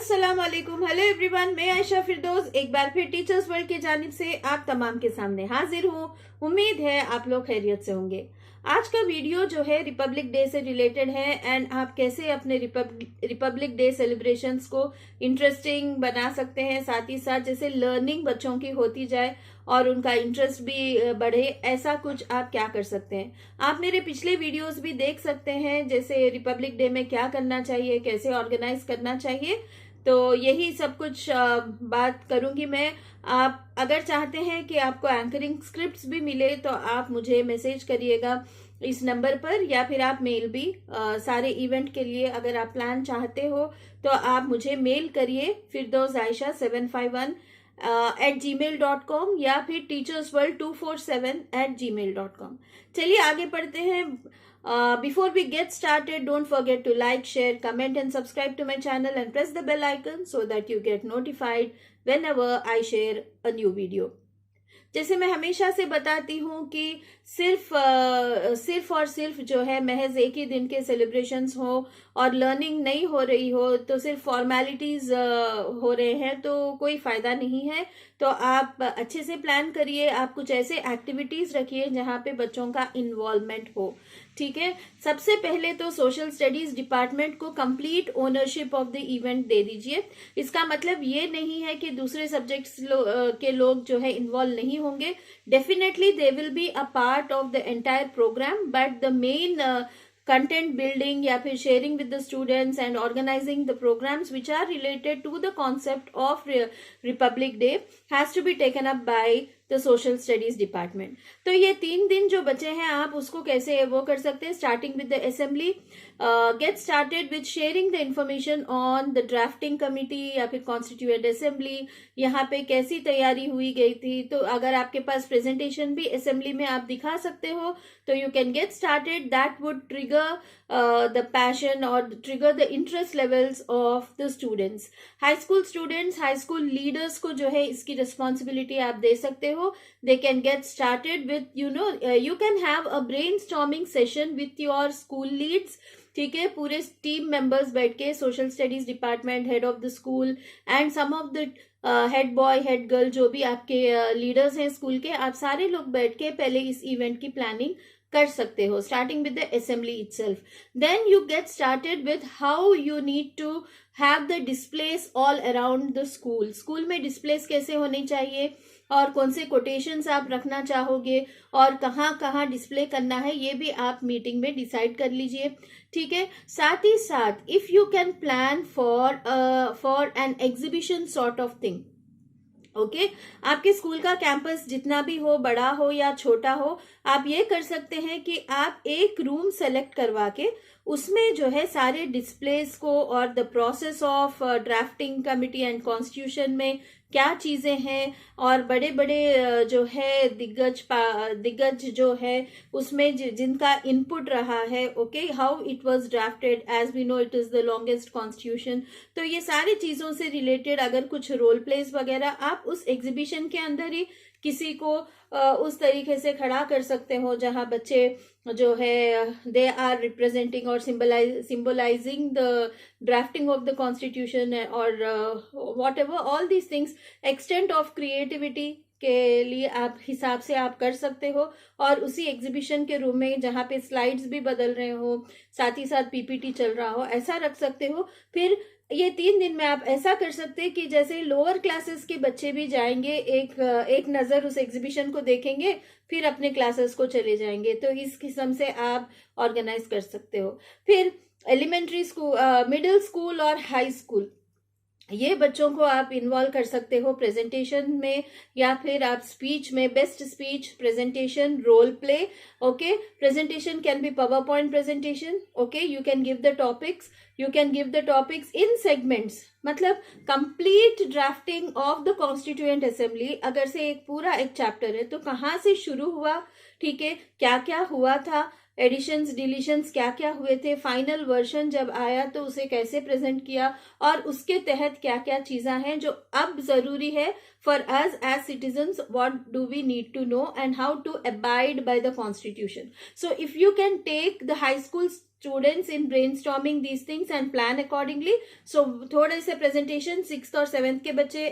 अस्सलाम वालेकुम, hello everyone. मैं आयशा फिरदौस एक बार फिर टीचर्स वर्ल्ड की जानिब से आप तमाम के सामने हाजिर हूँ। उम्मीद है आप लोग खैरियत से होंगे। आज का वीडियो जो है रिपब्लिक डे से रिलेटेड है एंड आप कैसे अपने रिपब्लिक डे सेलिब्रेशंस को इंटरेस्टिंग बना सकते हैं, साथ ही साथ जैसे लर्निंग बच्चों की होती जाए और उनका इंटरेस्ट भी बढ़े, ऐसा कुछ आप क्या कर सकते हैं। आप मेरे पिछले वीडियोस भी देख सकते हैं, जैसे रिपब्लिक डे में क्या करना चाहिए, कैसे ऑर्गेनाइज करना चाहिए। तो यही सब कुछ बात करूंगी मैं। आप अगर चाहते हैं कि आपको एंकरिंग स्क्रिप्ट्स भी मिले तो आप मुझे मैसेज करिएगा इस नंबर पर, या फिर आप मेल भी सारे इवेंट के लिए अगर आप प्लान चाहते हो तो आप मुझे मेल करिए firdausAisha751 @gmail.com या फिर teachersworld247 @gmail.com। चलिए आगे बढ़ते हैं। Before we get started, don't forget to like, share, comment and subscribe to my channel and press the bell icon so that you get notified whenever I share a new video. जैसे मैं हमेशा से बताती हूँ कि सिर्फ और सिर्फ जो है महज एक ही दिन के सेलिब्रेशंस हो और लर्निंग नहीं हो रही हो, तो सिर्फ फॉर्मेलिटीज हो रहे हैं तो कोई फायदा नहीं है। तो आप अच्छे से प्लान करिए, आप कुछ ऐसे एक्टिविटीज रखिए जहाँ पे बच्चों का इन्वॉल्वमेंट हो। ठीक है, सबसे पहले तो सोशल स्टडीज डिपार्टमेंट को complete ownership of the event दे दीजिए। इसका मतलब ये नहीं है कि दूसरे सब्जेक्ट्स के लोग जो है इन्वॉल्व नहीं होंगे। Definitely they will be a part of the entire programme, but the main content building या फिर sharing with the students and organizing the programs which are related to the concept of Republic Day has to be taken up by the social studies department। तो ये 3 दिन जो बचे हैं आप उसको कैसे वो कर सकते हैं। Starting with the assembly, gate started with sharing the information on the drafting committee या फिर कॉन्स्टिट्यूएंट असेंबली, यहाँ पे कैसी तैयारी हुई गई थी। तो अगर आपके पास प्रेजेंटेशन भी असेंबली में आप दिखा सकते हो तो you can get started. That would trigger the passion or trigger the interest levels of the students। High school students, high school leaders को जो है इसकी रिस्पॉन्सिबिलिटी आप दे सकते हो। They can get started with you can have a brainstorming session with your school leads। ठीक है, पूरे टीम मेंबर्स बैठ के, social studies department, head of the school and some of the head boy, head girl, जो भी आपके leaders हैं school के, आप सारे लोग बैठ के पहले इस इवेंट की प्लानिंग कर सकते हो, starting with the assembly itself. Then you get started with how you need to have the displays all around the school. School में डिस्प्लेस कैसे होने चाहिए और कौन से कोटेशंस आप रखना चाहोगे और कहाँ कहाँ डिस्प्ले करना है, ये भी आप मीटिंग में डिसाइड कर लीजिए। ठीक है, साथ ही साथ if you can plan for an exhibition sort of thing. Okay, आपके स्कूल का कैंपस जितना भी हो, बड़ा हो या छोटा हो, आप ये कर सकते हैं कि आप एक रूम सेलेक्ट करवा के उसमें जो है सारे डिस्प्लेस को और the process of drafting committee and constitution में क्या चीजें हैं और बड़े बड़े जो है दिग्गज जो है उसमें जिनका इनपुट रहा है, okay, how it was drafted, as we know it is the longest constitution. तो ये सारी चीजों से रिलेटेड अगर कुछ रोल प्लेस वगैरह आप उस एग्जीबिशन के अंदर ही किसी को उस तरीके से खड़ा कर सकते हो जहां बच्चे जो है दे आर रिप्रेजेंटिंग और symbolising the drafting of the constitution और whatever all these things. Extent of creativity के लिए आप हिसाब से आप कर सकते हो और उसी एग्जीबिशन के रूम में जहाँ पे स्लाइड्स भी बदल रहे हो, साथ ही साथ पीपीटी चल रहा हो, ऐसा रख सकते हो। फिर ये 3 दिन में आप ऐसा कर सकते हैं कि जैसे लोअर क्लासेस के बच्चे भी जाएंगे, एक नजर उस एग्जीबिशन को देखेंगे, फिर अपने क्लासेस को चले जाएंगे। तो इस किस्म से आप ऑर्गेनाइज कर सकते हो। फिर एलिमेंट्री स्कूल, मिडिल स्कूल और हाई स्कूल, ये बच्चों को आप इन्वॉल्व कर सकते हो प्रेजेंटेशन में या फिर आप स्पीच में, best speech, presentation, role play. Okay, presentation can be PowerPoint presentation. Okay, you can give the topics in segments, मतलब complete drafting of the constituent assembly. अगर से एक चैप्टर है तो कहाँ से शुरू हुआ, ठीक है, क्या क्या हुआ था, एडिशंस डिलीशंस क्या क्या हुए थे, फाइनल वर्जन जब आया तो उसे कैसे प्रेजेंट किया और उसके तहत क्या क्या चीजें हैं जो अब जरूरी है for us as citizens, what do we need to know and how to abide by the constitution. So if you can take the high school students in brainstorming these things and plan accordingly. So थोड़े से presentation 6th और 7th के बच्चे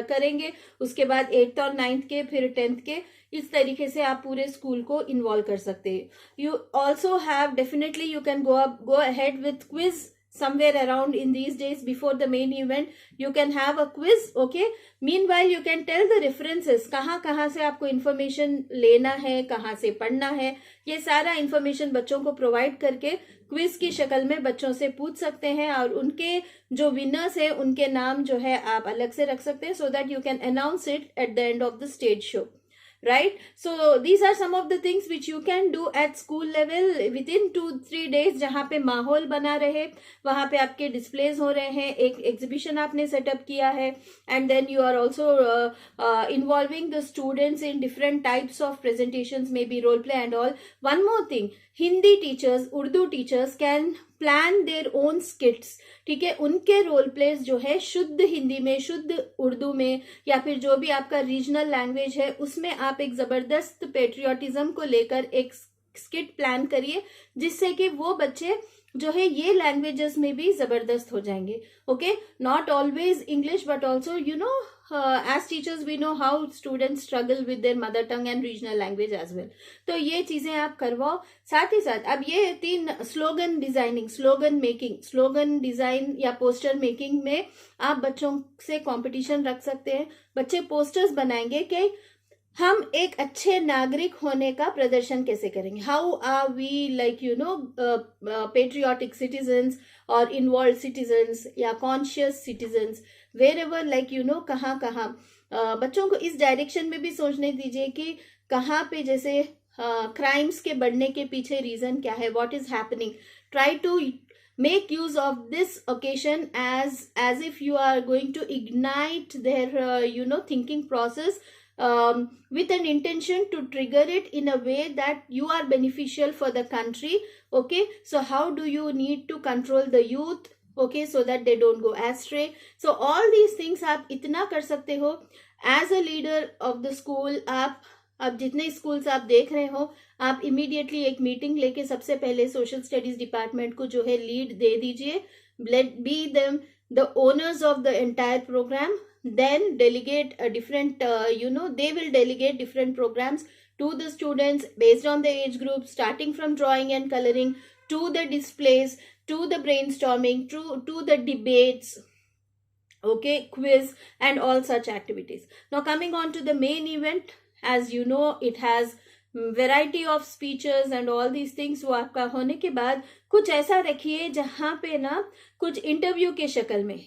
करेंगे, उसके बाद 8th और 9th के, फिर 10th के. इस तरीके से आप पूरे स्कूल को इन्वॉल्व कर सकते हैं. You also have, definitely you can go ahead with quiz somewhere around in these days before the main event. You can have a quiz, okay? Meanwhile you can tell the references, कहाँ से आपको information लेना है, कहाँ से पढ़ना है, ये सारा information बच्चों को provide करके क्विज की शक्ल में बच्चों से पूछ सकते हैं, और उनके जो विनर्स है उनके नाम जो है आप अलग से रख सकते हैं, so that you can announce it at the end of the stage show. Right? So these are some of the things which you can do at school level within 2-3 days, जहाँ पे माहौल बना रहे, वहाँ पे आपके डिस्प्लेज हो रहे हैं, एक एग्जीबिशन आपने सेटअप किया है, and then you are also involving the students in different types of presentations, maybe role play and all. One more thing, Hindi teachers, Urdu teachers can plan their own स्किट्स. ठीक है, उनके रोल प्लेस जो है शुद्ध हिंदी में, शुद्ध उर्दू में, या फिर जो भी आपका रीजनल लैंग्वेज है उसमें आप एक जबरदस्त पेट्रियोटिज्म को लेकर एक स्किट प्लान करिए, जिससे कि वो बच्चे जो है ये लैंग्वेजेस में भी जबरदस्त हो जाएंगे. Okay, not always English but also you know as teachers we know how students struggle with their mother tongue and regional language as well. तो ये चीजें आप करवाओ. साथ ही साथ अब ये 3 slogan designing, slogan making, slogan design या पोस्टर मेकिंग में आप बच्चों से कंपटीशन रख सकते हैं. बच्चे पोस्टर्स बनाएंगे कि हम एक अच्छे नागरिक होने का प्रदर्शन कैसे करेंगे, how are we like you know patriotic citizens और इन्वॉल्व सिटीजन्स या conscious citizens, wherever like you know कहाँ बच्चों को इस डायरेक्शन में भी सोचने दीजिए कि कहाँ पे जैसे क्राइम्स के बढ़ने के पीछे रीजन क्या है, what is happening. Try to make use of this occasion as if you are going to ignite their thinking process with an intention to trigger it in a way that you are beneficial for the country. Okay, so how do you need to control the youth, okay, so that they don't go astray. So all these things आप इतना कर सकते हो as a leader of the school. आप जितने schools आप देख रहे हो, आप इमीडिएटली एक मीटिंग लेके सबसे पहले सोशल स्टडीज डिपार्टमेंट को जो है लीड दे दीजिए. Let be them the owners of the entire programme. Then delegate a different they will delegate different programs to the students based on the age group, starting from drawing and coloring to the displays, to the brainstorming, to the debates, okay, quiz and all such activities. Now coming on to the main event, as you know it has variety of speeches and all these things. वो आपका होने के बाद कुछ ऐसा रखिए जहाँ पे ना कुछ इंटरव्यू के शक्ल में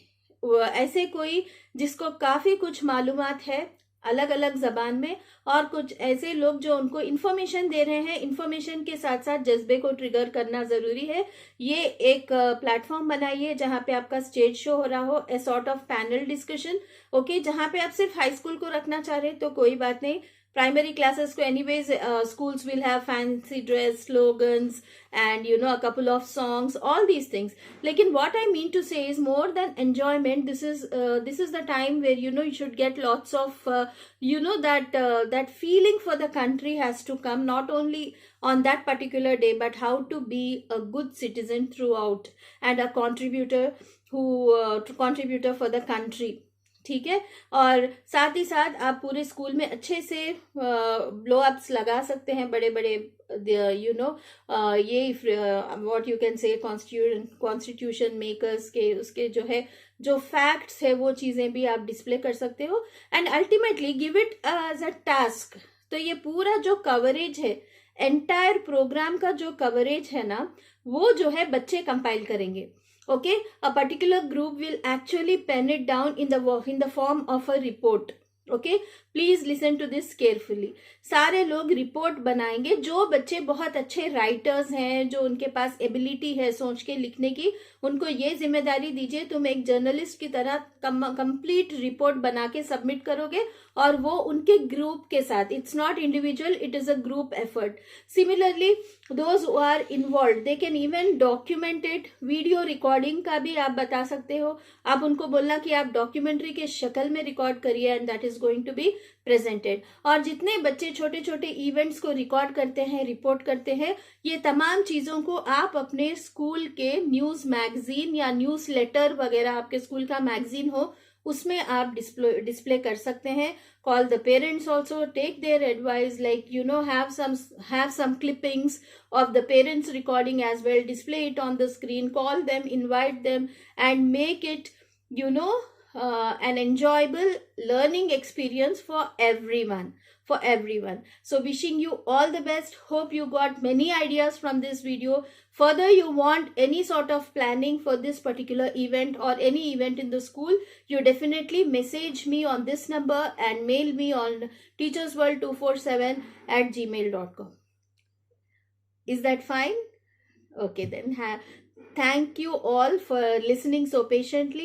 ऐसे कोई जिसको काफी कुछ मालूमात है अलग अलग जबान में, और कुछ ऐसे लोग जो उनको इन्फॉर्मेशन दे रहे हैं. इन्फॉर्मेशन के साथ साथ जज्बे को ट्रिगर करना जरूरी है. ये एक प्लेटफॉर्म बनाइए जहां पे आपका स्टेज शो हो रहा हो, a sort of panel discussion. Okay, जहां पे आप सिर्फ हाई स्कूल को रखना चाह रहे हैं तो कोई बात नहीं, प्राइमरी क्लासेस को anyways schools will have fancy dress, slogans and a couple of songs, all these things. Lekin what I mean to say is more than enjoyment, this is the time where you should get lots of that feeling for the country has to come, not only on that particular day but how to be a good citizen throughout and a contributor for the country. ठीक है, और साथ ही साथ आप पूरे school में अच्छे से ब्लो अप्स लगा सकते हैं, बड़े बड़े ये what you can say constitution makers के उसके जो फैक्ट्स है वो चीजें भी आप डिस्प्ले कर सकते हो. And ultimately give it as a task. तो ये पूरा जो कवरेज है, एंटायर प्रोग्राम का जो कवरेज है ना, वो जो है बच्चे कंपाइल करेंगे. Okay, a particular group will actually pen it down in the form of a report. Okay, please listen to this carefully. सारे लोग रिपोर्ट बनाएंगे. जो बच्चे बहुत अच्छे राइटर्स हैं, जो उनके पास एबिलिटी है सोच के लिखने की, उनको ये जिम्मेदारी दीजिए, तुम एक जर्नलिस्ट की तरह कंप्लीट रिपोर्ट बना के सबमिट करोगे, और वो उनके ग्रुप के साथ, it's not individual, it is a group effort. Similarly those who are involve they can even document it. Video recording का भी आप बता सकते हो. आप उनको बोलना कि आप डॉक्यूमेंट्री के शक्ल में रिकॉर्ड करिए, and that is is going to be presented. और जितने बच्चे छोटे छोटे इवेंट्स को रिकॉर्ड करते हैं, रिपोर्ट करते हैं, ये तमाम चीजों को आप अपने स्कूल के न्यूज मैगजीन या न्यूज लेटर वगैरह, आपके स्कूल का मैगजीन हो उसमें आप डिस्प्ले कर सकते हैं. Call the parents also, take their advice, like have some clippings of the parents recording as well, display it on the screen, call them, invite them, and make it an enjoyable learning experience for everyone. So wishing you all the best. Hope you got many ideas from this video. Further, you want any sort of planning for this particular event or any event in the school, you definitely message me on this number and mail me on teachersworld247@gmail.com. Is that fine? Okay then. Thank you all for listening so patiently.